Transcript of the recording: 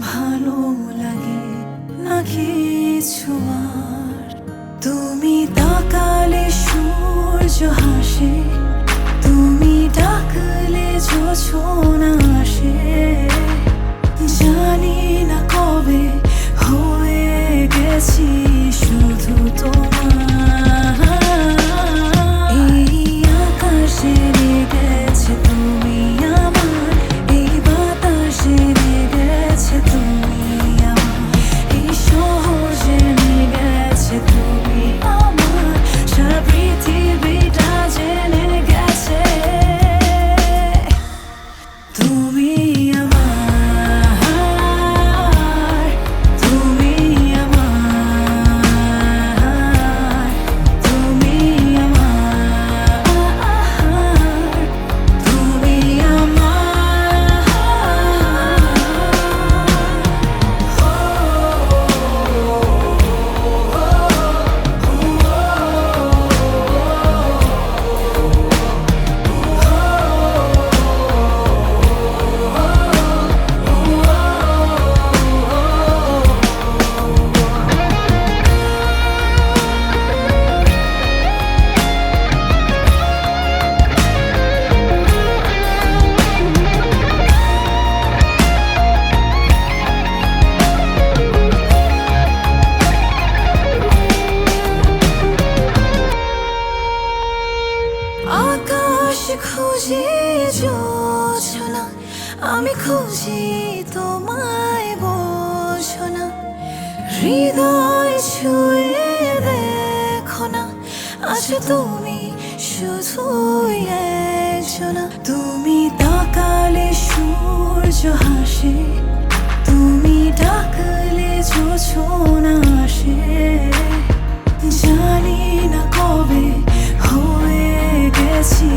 ভালো লাগে না কিছু আর। তুমি তাকালে সূর্য হাসে, তুমি ডাকলে জোছনা আসে। জানি না কবে হয়ে গেছি শুধু তোমার। এই আকাশে লেগেছে তুমি আমার, এই বাতাসে লেগেছে তুমি আমার, এই সহজে লেগেছে তুমি আমার। সারা পৃথিবীটা জেনে গেছে তুমি আমার, তুমি আমার, তুমি আমার, তুমি আকাশ খুঁজি জোছনা, আমি খুঁজি তোমায় বোঝো না। হৃদয় ছুঁয়ে দেখো না, আছো তুমি শুধুই একজনা। তুমি তাকালে সূর্য হাসে, তুমি ডাকলে জোছনা আসে। জানি না কবে হয়ে গেছি